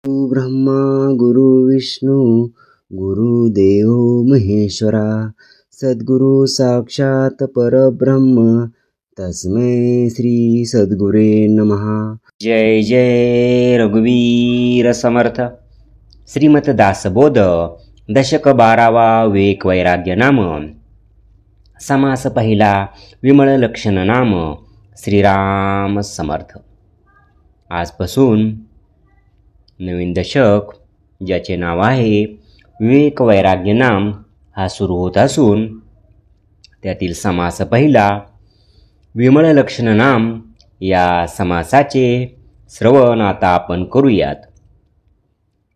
ब्रह्मा गुरु विष्णु गुरुदेव महेश्वरा सद्गुरु साक्षात परब्रह्म तस्मै श्री सद्गुरे नमः। जय जय रघुवीर समर्थ। श्रीमत दासबोध दशक 12वा विवेक वैराग्य नाम। समास पहिला विमळ लक्षण नाम। श्रीराम समर्थ। आजपासून नवीन दशक ज्याचे नाव आहे विवेक वैराग्य नाम हा सुरू होत असून त्यातील समास पहिला विमळ लक्षण नाम या समासाचे श्रवण आता आपण करूयात।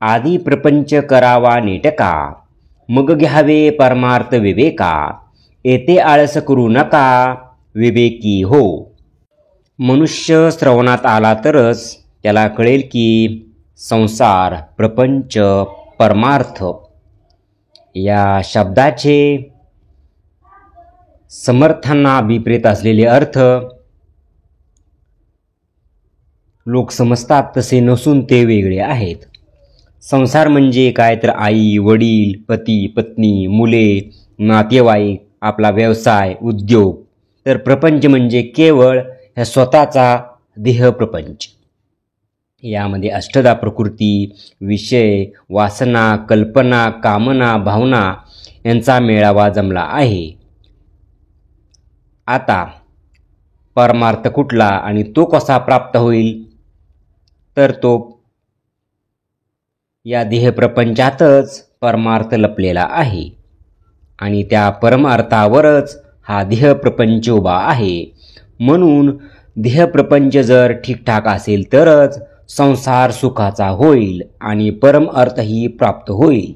आदी प्रपंच करावा नेटका मग घ्यावे परमार्थ विवेका येथे आळस करू नका विवेकी हो। मनुष्य श्रवणात आला तरच त्याला कळेल की संसार प्रपंच परमार्थ या शब्दाचे समर्थांना विपरीत असलेले अर्थ लोक समजतात तसे नसून ते वेगळे आहेत। संसार म्हणजे काय तर आई वडील पती पत्नी मुले नातेवाईक आपला व्यवसाय उद्योग, तर प्रपंच म्हणजे केवळ ह्या स्वतःचा देह प्रपंच। यामध्ये अष्टधा प्रकृती विषय वासना कल्पना कामना भावना यांचा मेळावा जमला आहे। आता परमार्थ कुठला आणि तो कसा प्राप्त होईल, तर तो या देह प्रपंचातच परमार्थ लपलेला आहे आणि त्या परमार्थावरच हा देह प्रपंच उभा आहे। म्हणून देह प्रपंच जर ठीकठाक असेल तरच संसार सुखाचा होईल आणि परम अर्थही प्राप्त होईल।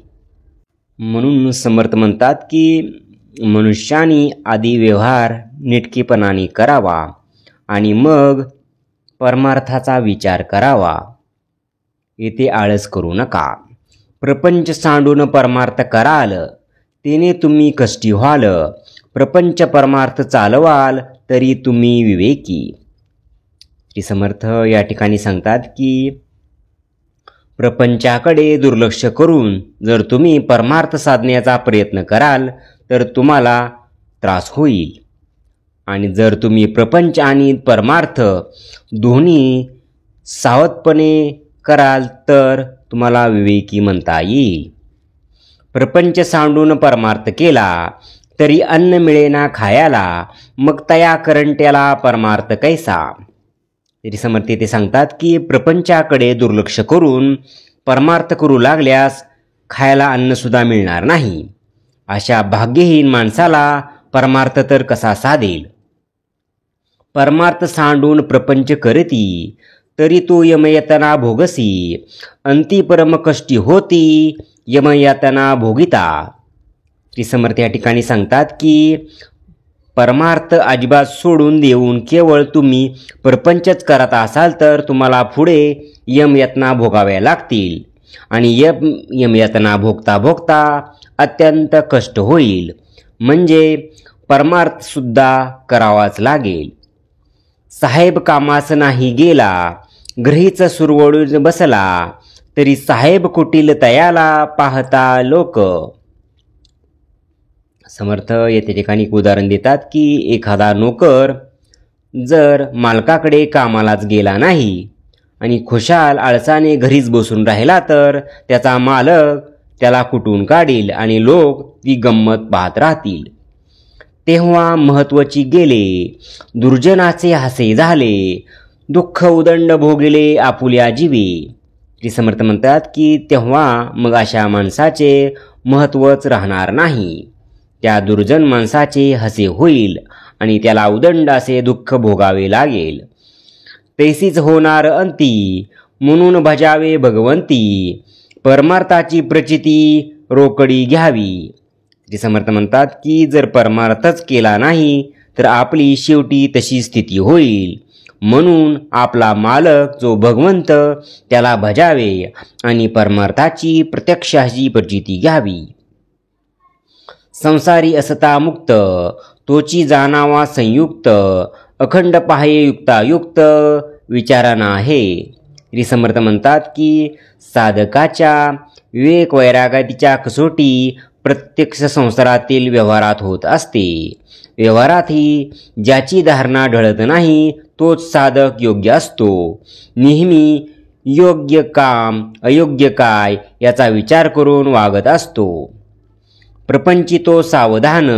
म्हणून समर्थ म्हणतात की मनुष्याने आधी व्यवहार नेटकेपणाने करावा आणि मग परमार्थाचा विचार करावा। येथे आळस करू नका। प्रपंच सांडून परमार्थ कराल तेने तुम्ही कष्टी व्हाल। प्रपंच परमार्थ चालवाल तरी तुम्ही विवेकी। श्री समर्थ या ठिकाणी सांगतात की प्रपंचाकडे दुर्लक्ष करून जर तुम्ही परमार्थ साधण्याचा प्रयत्न कराल तर तुम्हाला त्रास होईल आणि जर तुम्ही प्रपंच आणि परमार्थ दोन्ही सावधपणे कराल तर तुम्हाला विवेकी म्हणता येईल। प्रपंच सांडून परमार्थ केला तरी अन्न मिळेना खायाला मग तया करंट्याला परमार्थ कैसा। तरी समर्थ ते सांगतात की प्रपंचाकडे दुर्लक्ष करून परमार्थ करू लागल्यास खायला अन्नसुद्धा मिळणार नाही। अशा भाग्यहीन माणसाला परमार्थ तर कसा साधेल। परमार्थ सांडून प्रपंच करती तरी तो यमयातना भोगसी अंती परम कष्टी होती यमयातना भोगिता। श्री समर्थ या ठिकाणी सांगतात की परमार्थ अजिबात सोडून देऊन केवळ तुम्ही प्रपंचच करत असाल तर तुम्हाला पुढे यमयातना भोगाव्या लागतील आणि यमयातना भोगता भोगता अत्यंत कष्ट होईल, म्हणजे परमार्थ सुद्धा करावाच लागेल। साहेब कामास नाही गेला घरीच सुरवडून बसला तरी साहेब कुटील तयाला पाहता लोक। समर्थ येथे ठिकाणी एक उदाहरण देतात की एखादा नोकर जर मालकाकडे कामालाच गेला नाही आणि खुशाल आळसाने घरीच बसून राहिला तर त्याचा मालक त्याला कुटून काढील आणि लोक ती गंमत पाहत राहतील। तेव्हा महत्त्वाची गेले दुर्जनाचे हसे झाले दुःख उदंड भोगले आपुल्या जीवे। श्री समर्थ म्हणतात की तेव्हा मग अशा माणसाचे महत्त्वच राहणार नाही। त्या दुर्जन माणसाचे हसे होईल आणि त्याला उदंड असे दुःख भोगावे लागेल। तैसीच होणार अंती म्हणून भजावे भगवंती परमार्थाची प्रचिती रोकडी घ्यावी। श्री समर्थ म्हणतात की जर परमार्थच केला नाही तर आपली शेवटी तशी स्थिती होईल। म्हणून आपला मालक जो भगवंत त्याला भजावे आणि परमार्थाची प्रत्यक्षाची प्रचिती घ्यावी। संसारी असता मुक्त तोची जाणावा संयुक्त अखंड पाहे युक्तायुक्त विचाराना आहे। श्री समर्थ म्हणतात की साधकाच्या विवेक वैराग्याच्या कसोटी प्रत्यक्ष संसारातील व्यवहारात होत असते. व्यवहारातही ज्याची धारणा ढळत नाही तोच साधक योग्य असतो. नेहमी योग्य काम अयोग्य काय याचा विचार करून वागत असतो. प्रपंची तो सावधान,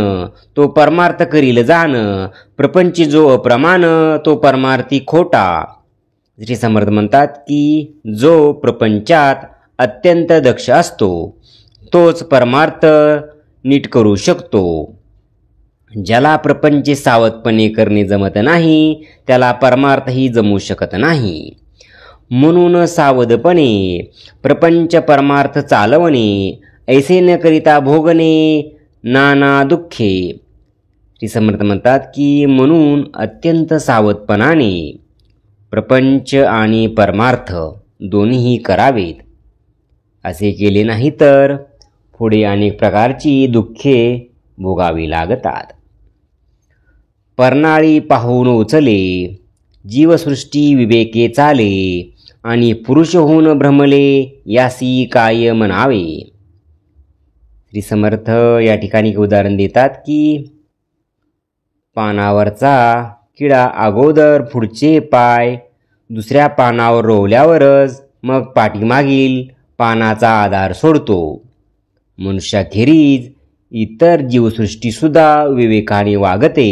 तो परमार्थ करील जाण. प्रपंची जो अप्रमाण, तो परमार्थी खोटा. श्री समर्थ म्हणतात की जो प्रपंचात अत्यंत दक्ष असतो तोच परमार्थ नीट करू शकतो. ज्याला प्रपंच सावधपणे करणे जमत नाही त्याला परमार्थही जमू शकत नाही. म्हणून सावधपणे प्रपंच परमार्थ चालवणे, ऐसे न करिता भोगणे नाना दुःखे. श्री समर्थ म्हणतात की म्हणून अत्यंत सावधपणाने प्रपंच आणि परमार्थ दोन्हीही करावेत. असे केले नाही तर पुढे अनेक प्रकारची दुःखे भोगावी लागतात. परनाळी पाहून उचले, जीवसृष्टी विवेके चाले, आणि पुरुष होऊन भ्रमले यासी काय म्हणावे. श्री समर्थ या ठिकाणी एक उदाहरण देतात की पानावरचा किडा अगोदर पुढचे पाय दुसऱ्या पानावर रोवल्यावरच मग पाठीमागील पानाचा आधार सोडतो. मनुष्याखेरीज इतर जीवसृष्टीसुद्धा विवेकाने वागते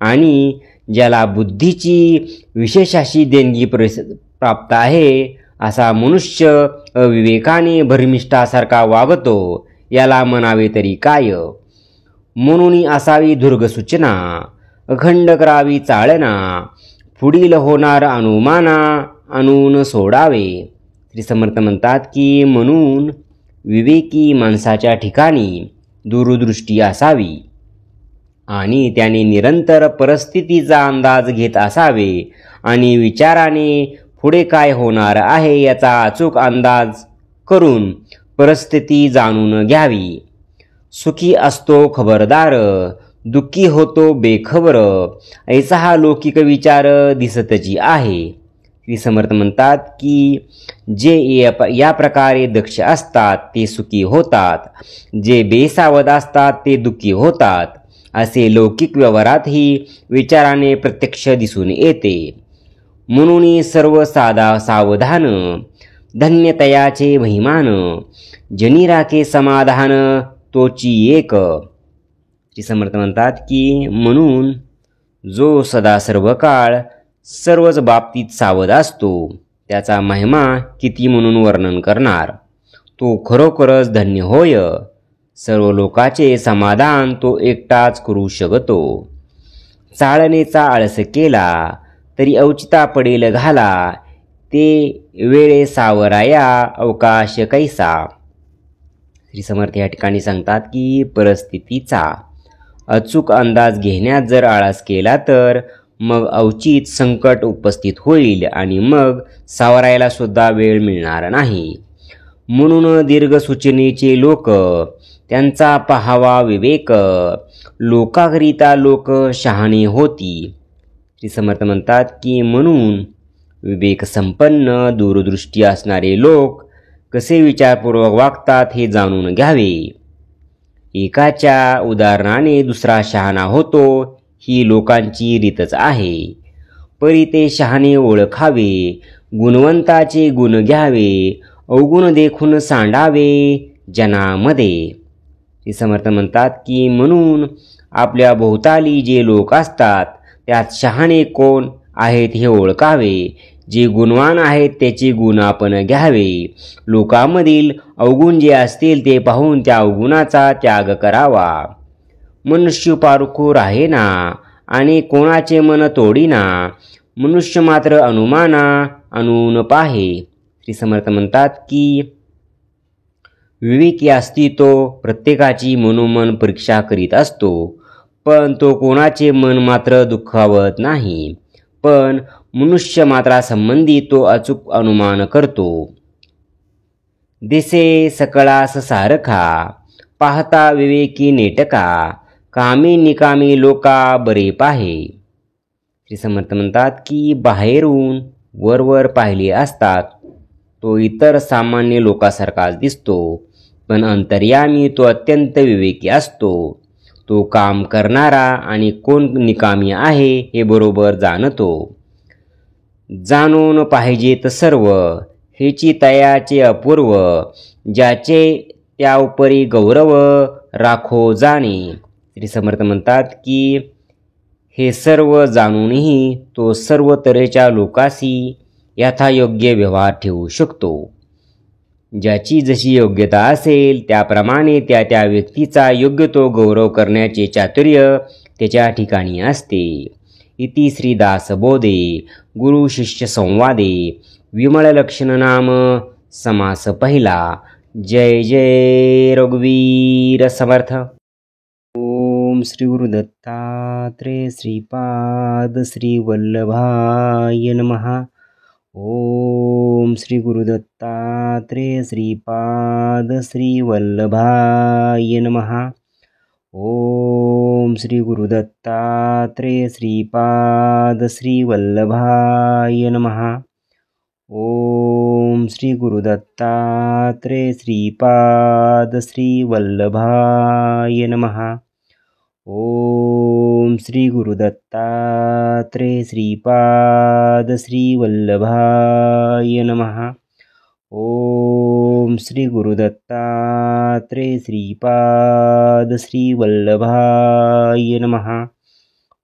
आणि ज्याला बुद्धीची विशेष अशी देणगी प्राप्त आहे असा मनुष्य अविवेकाने भरमिष्ठासारखा वागतो, याला म्हणावे तरी काय. म्हणून असावी दुर्गसूचना, अखंड करावी चाळना, पुढील होणार अनुमाना आणून सोडावे. श्री समर्थ म्हणतात की म्हणून विवेकी माणसाच्या ठिकाणी दूरदृष्टी असावी आणि त्याने निरंतर परिस्थितीचा अंदाज घेत असावे आणि विचाराने पुढे काय होणार आहे याचा अचूक अंदाज करून परिस्थिती जाणून घ्यावी. सुखी असतो खबरदार, दुःखी होतो बेखबर, ऐसा हा लौकिक विचार दिसतची आहे. श्री समर्थ म्हणतात की जे या प्रकारे दक्ष असतात ते सुखी होतात, जे बेसावध असतात ते दुःखी होतात. असे लौकिक व्यवहारातही विचाराने प्रत्यक्ष दिसून येते. म्हणून सर्व सावधान, धन्यतयाचे महिमान, जनी राखे समाधान तोची एक. श्री समर्थ म्हणतात की म्हणून जो सदा सर्व काळ सर्वच बाबतीत सावध असतो त्याचा महिमा किती म्हणून वर्णन करणार. तो खरोखरच धन्य होय. सर्व लोकाचे समाधान तो एकटाच करू शकतो. चाळणेचा आळस केला तरी अवचिता पडेल घाला, ते वेळे सावराया अवकाश कैसा. श्री समर्थ या ठिकाणी सांगतात की परिस्थितीचा अचूक अंदाज घेण्यात जर आळस केला तर मग अवचित संकट उपस्थित होईल आणि मग सावरायला सुद्धा वेळ मिळणार नाही. म्हणून दीर्घसूचनेचे लोक, त्यांचा पहावा विवेक, लोकाकरिता लोक शहाणे होती. श्री समर्थ म्हणतात की म्हणून विवेक संपन्न दूरदृष्टी असणारे लोक कसे विचारपूर्वक वागतात हे जाणून घ्यावे. एकाच्या उदाहरणाने दुसरा शहाणा होतो ही लोकांची रीतच आहे. परी ते शहाणे ओळखावे, गुणवंताचे गुण घ्यावे, अवगुण देखून सांडावे जनामध्ये. श्री समर्थ म्हणतात की म्हणून आपल्या भोवताली जे लोक असतात त्यात शहाणे कोण आहेत हे ओळखावे. जे गुणवान आहेत त्याचे गुण आपण घ्यावे. लोकांमधील अवगुण जे असतील ते पाहून त्या अवगुणाचा त्याग करावा. मनुष्य पारखू राहेना आणि कोणाचे मन तोडीना, मनुष्य मात्र अनुमाना आणून पाहे. श्री समर्थ म्हणतात की विवेकी असती तो प्रत्येकाची मनोमन परीक्षा करीत असतो, पण तो कोणाचे मन मात्र दुखावत नाही. पण मनुष्य मात्रासंबंधी तो अचूक अनुमान करतो. दिसे सकळास सारखा, पाहता विवेकी नेटका, कामी निकामी लोका बरे पाहे. श्री समर्थ म्हणतात की बाहेरून वरवर पाहिले असतात तो इतर सामान्य लोकांसारखाच दिसतो, पण अंतर्यामी तो अत्यंत विवेकी असतो. तो काम करणारा आणि कोण निकामी आहे हे बरोबर जाणतो. जाणून पाहिजेत सर्व हेची तयाचे अपूर्व, ज्याचे त्या उपरी गौरव राखो जाणे. श्री समर्थ म्हणतात की हे सर्व जाणूनही तो सर्व तऱ्हेच्या लोकांशी यथायोग्य व्यवहार ठेवू शकतो. ज्याची जशी योग्यता असेल त्याप्रमाणे त्या त्या व्यक्तीचा योग्य तो गौरव करण्याचे चातुर्य त्याच्या ठिकाणी असते. इति श्रीदास बोधे गुरु शिष्य संवादे विमल लक्षण नाम समास पहिला. जय जय रघुवीर समर्थ. ओम श्री गुरुदत्तात्रेय श्रीपाद श्री वल्लभाय नमः. ओम श्री गुरुदत्तात्रेय श्रीपाद श्री वल्लभाय नमः. ओम श्री गुरुदत्तात्रेय श्रीपाद श्री वल्लभाय नमः. ओम श्री गुरुदत्तात्रेय श्रीपाद श्री वल्लभाय नमः. ओम श्री गुरुदत्तात्रेय श्रीपाद श्री वल्लभाय नमः. ओम श्री गुरुदत्तात्रेय श्रीपाद श्री वल्लभाय नमः.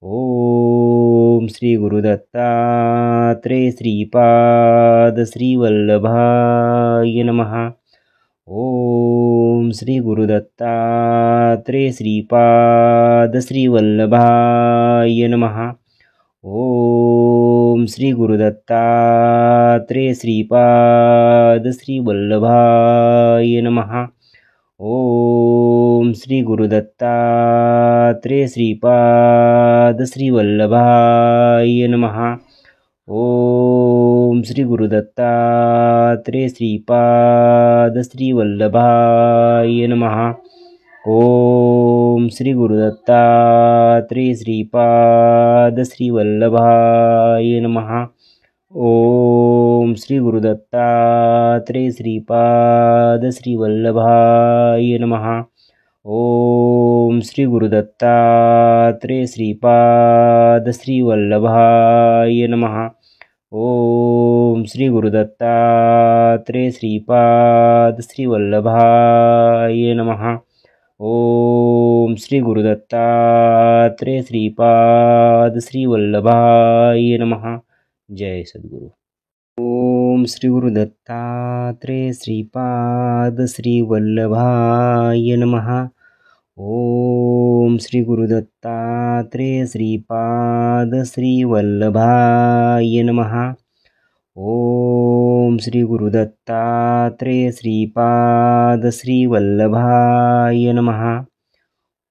ओम श्री गुरुदत्तात्रेय श्रीपाद श्री वल्लभाय नमः. ओम श्री गुरुदत्तात्रेय श्रीपाद श्री वल्लभाय नमः. ओम श्री गुरुदत्तात्रेय श्रीपाद श्री वल्लभाय नमः. ओम श्री गुरुदत्तात्रेय श्रीपाद श्री वल्लभाय नमः. ओम श्री गुरुदत्तात्रेय श्रीपाद श्री वल्लभाय नमः. ओम श्री गुरुदत्तात्रेय श्रीपाद श्री वल्लभाय नमः. ओम श्री गुरुदत्तात्रेय श्रीपाद श्री वल्लभाय नमः. ओम श्री गुरुदत्तात्रेय श्रीपाद श्री वल्लभाय नमः. ओम श्री गुरुदत्तात्रेय श्रीपाद श्री वल्लभाय नमः. ओम श्री गुरुदत्तात्रेय श्रीपाद श्री वल्लभाय नमः. जय सद्गुरु. ओम श्री गुरुदत्तात्रेय श्रीपाद श्री वल्लभाय नमः. ओम श्री गुरुदत्तात्रेय श्रीपाद श्री वल्लभाय नमः. ओम श्री गुरुदत्तात्रेय श्रीपाद श्री वल्लभाय नमः.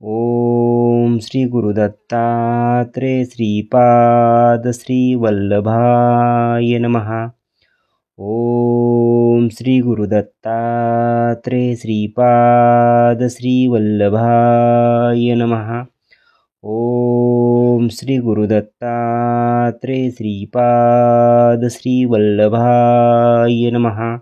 ओम श्री गुरुदत्तात्रेय श्रीपाद श्री वल्लभाय नमः. ओम श्री गुरुदत्तात्रेय श्रीपाद श्री वल्लभाय नमः. ओम श्री गुरुदत्तात्रेय श्रीपाद श्री वल्लभाय नमः.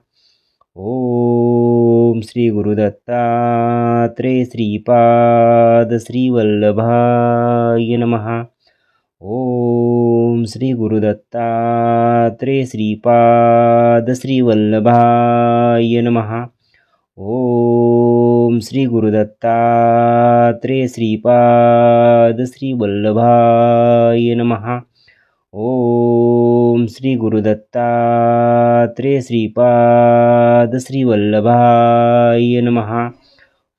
ओम श्री गुरुदत्तात्रेय श्रीपाद श्री वल्लभाय नमः. ओम श्री गुरुदत्तात्रेय श्रीपाद श्री वल्लभाय नमः. ओम श्री गुरुदत्तात्रेय श्रीपाद श्री वल्लभाय नमः. ओम श्री गुरुदत्तात्रेय श्रीपाद श्री वल्लभाय नमः.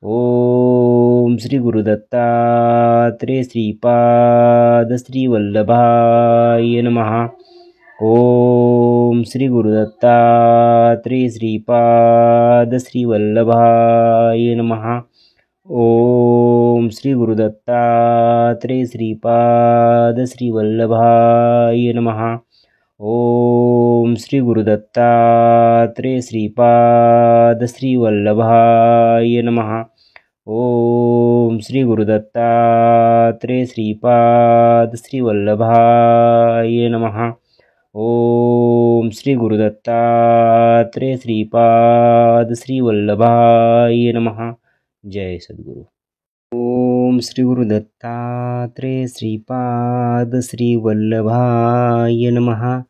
ओम श्री गुरुदत्तात्रेय श्रीपाद श्री वल्लभाय नमः. ओम श्री गुरुदत्तात्रेय श्रीपाद श्री वल्लभाय नमः. ओम श्री गुरुदत्तात्रेय श्रीपाद श्री वल्लभाय नमः. ओम श्री गुरुदत्तात्रेय श्रीपाद श्री वल्लभाय नमः. ओम श्री गुरुदत्तात्रेय श्रीपाद श्री वल्लभाय नमः. ओम ओम श्री गुरुदत्तात्रेय श्रीपाद श्री वल्लभाय नमः. जय सद्गुरु. ओम श्री गुरुदत्तात्रेय श्रीपाद श्री वल्लभाय नमः.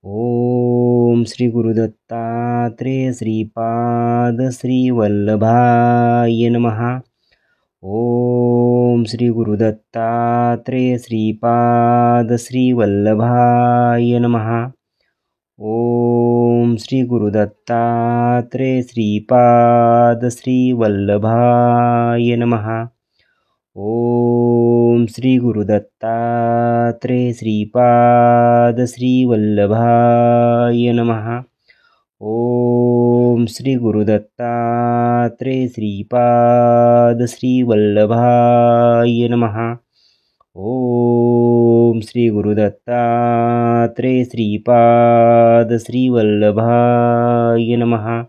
ओम श्री गुरुदत्तात्रेय श्रीपाद श्री वल्लभाय नमः. ओम श्री गुरुदत्तात्रेय श्रीपाद श्री वल्लभाय नमः. ओम श्री गुरुदत्तात्रेय श्रीपाद श्री वल्लभाय नमः. ओम श्री गुरुदत्तात्रेय श्रीपाद श्री वल्लभाय नमः. ओम श्री गुरुदत्तात्रेय श्रीपाद श्री वल्लभाय नमः. ओम श्री गुरुदत्तात्रेय श्रीपाद श्री वल्लभाय नमः.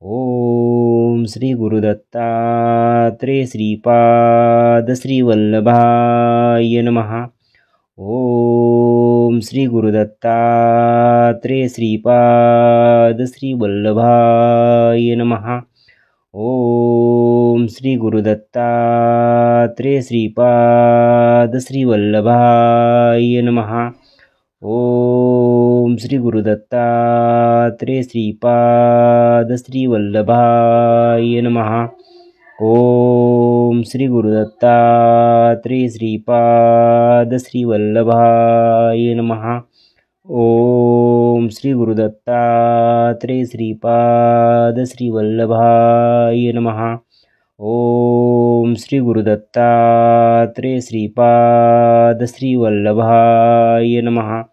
ओम श्री गुरुदत्तात्रेय श्रीपाद श्री वल्लभाय नमः. ओम श्री गुरुदत्तात्रेय श्रीपाद श्री वल्लभाय नमः. ओम श्री गुरुदत्तात्रेय श्रीपाद श्री वल्लभाय नमः. ओम श्री गुरुदत्तात्रेय श्रीपाद श्री वल्लभाय नमः. ओम श्री गुरुदत्तात्रेय श्रीपाद श्री वल्लभाय नमः. ओम श्री गुरुदत्तात्रेय श्रीपाद श्री वल्लभाय नमः. ओम श्री गुरुदत्तात्रेय श्रीपाद श्री वल्लभाय नमः.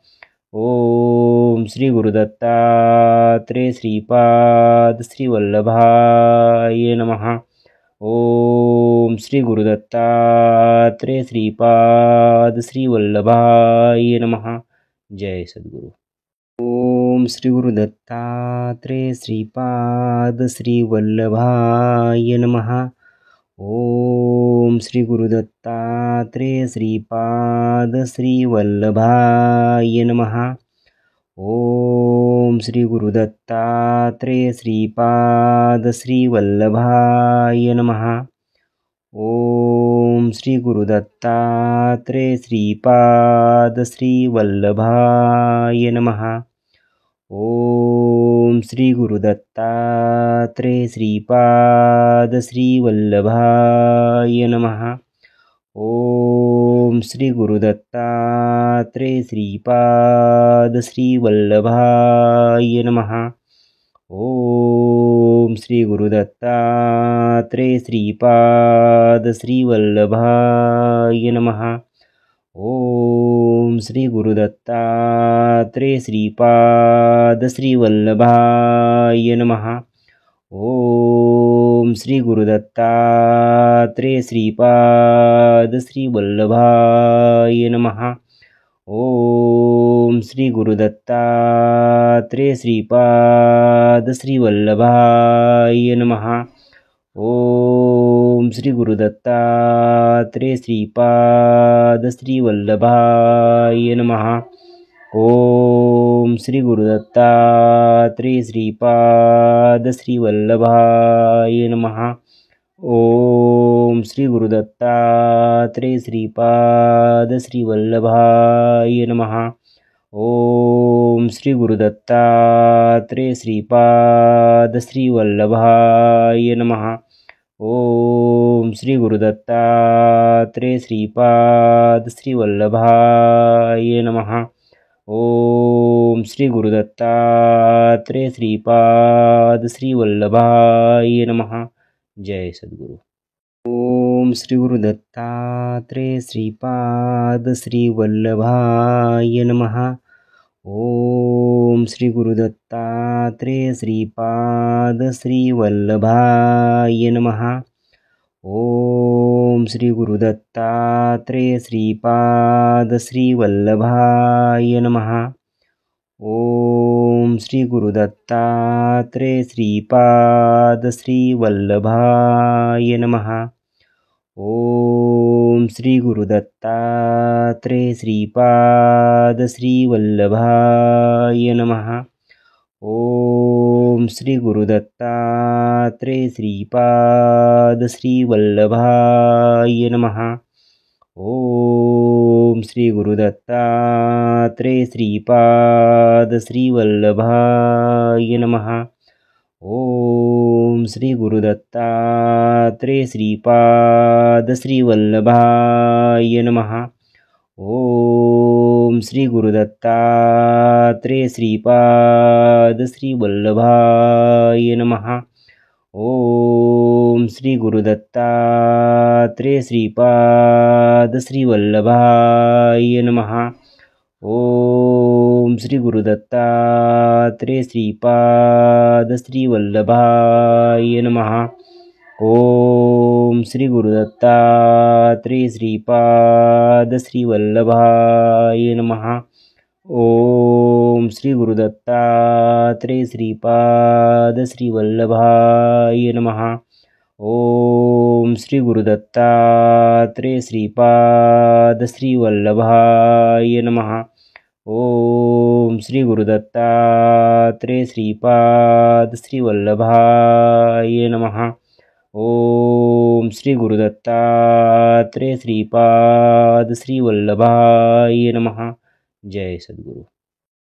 ओम श्री गुरुदत्तात्रेय श्रीपाद श्री वल्लभाय नमः. ओम श्री गुरुदत्तात्रेय श्रीपाद श्री वल्लभाय नमः. जय सद्गुरु. ओम श्री गुरुदत्तात्रेय श्रीपाद श्री वल्लभाय नमः. ओम श्री गुरुदत्तात्रेय श्रीपाद श्री वल्लभाय नमः. ओम श्री गुरुदत्तात्रेय श्रीपाद श्री वल्लभाय नमः. ओम श्री गुरुदत्तात्रेय श्रीपाद श्री वल्लभाय नमः. ओम श्री गुरुदत्तात्रेय श्रीपाद श्री वल्लभाय नमः. ओम श्री गुरुदत्तात्रेय श्रीपाद श्री वल्लभाय नमः. ओम श्री गुरुदत्तात्रेय श्रीपाद श्री वल्लभाय नमः. ओम श्री गुरुदत्तात्रेय श्रीपाद श्री वल्लभाय नमः. ओम श्री गुरुदत्तात्रेय श्रीपाद श्री वल्लभाय नमः. ओम श्री गुरुदत्तात्रेय श्रीपाद श्री वल्लभाय नमः. ओम श्री गुरुदत्तात्रेय श्रीपाद श्री वल्लभाय नमः. ओम श्री गुरुदत्तात्रेय श्रीपाद श्री वल्लभाय नमः. ओम श्री गुरुदत्तात्रेय श्रीपाद श्री वल्लभाय नमः. ओम श्री गुरुदत्तात्रेय श्रीपाद श्री वल्लभाय नमः. ओम श्री गुरुदत्तात्रेय श्रीपाद श्री वल्लभाय नमः. ओम श्री गुरुदत्तात्रेय श्रीपाद श्री वल्लभाय नमः. जय सद्गुरु. ओम श्री गुरुदत्तात्रेय श्रीपाद श्री वल्लभाय नमः. ओम श्री गुरुदत्तात्रेय श्रीपाद श्री वल्लभाय नमः. ओम श्री गुरुदत्तात्रेय श्रीपाद श्री वल्लभाय नमः. ओम श्री गुरुदत्तात्रेय श्रीपाद श्री वल्लभाय नमः. ओम श्री गुरुदत्तात्रेय श्रीपाद श्रीवल्लभाय नमः. ओम श्री गुरुदत्तात्रेय श्रीपाद श्रीवल्लभाय नमः. ओम श्री गुरुदत्तात्रेय श्रीपाद श्रीवल्लभाय नमः. ओम श्री गुरुदत्तात्रेय श्रीपाद श्रीवल्लभाय नमः. ओम श्री गुरुदत्तात्रेय श्रीपाद श्रीवल्लभाय नमः. ओम श्री गुरुदत्तात्रेय श्रीपाद श्रीवल्लभाय नमः. ओम श्री गुरुदत्तात्रेय श्रीपाद श्रीवल्लभाय नमः. ओम श्री गुरुदत्तात्रेय श्रीपाद श्रीवल्लभाय नमः. ओम श्री गुरुदत्तात्रेय श्रीपाद श्रीवल्लभाय नमः. ओम श्री गुरुदत्तात्रेय श्रीपाद श्रीवल्लभाय नमः. ओम श्री गुरुदत्तात्रेय श्रीपाद श्रीवल्लभाय नमः. ओम श्री गुरुदत्तात्रेय श्रीपाद श्रीवल्लभाय नमः. जय सद्गुरु.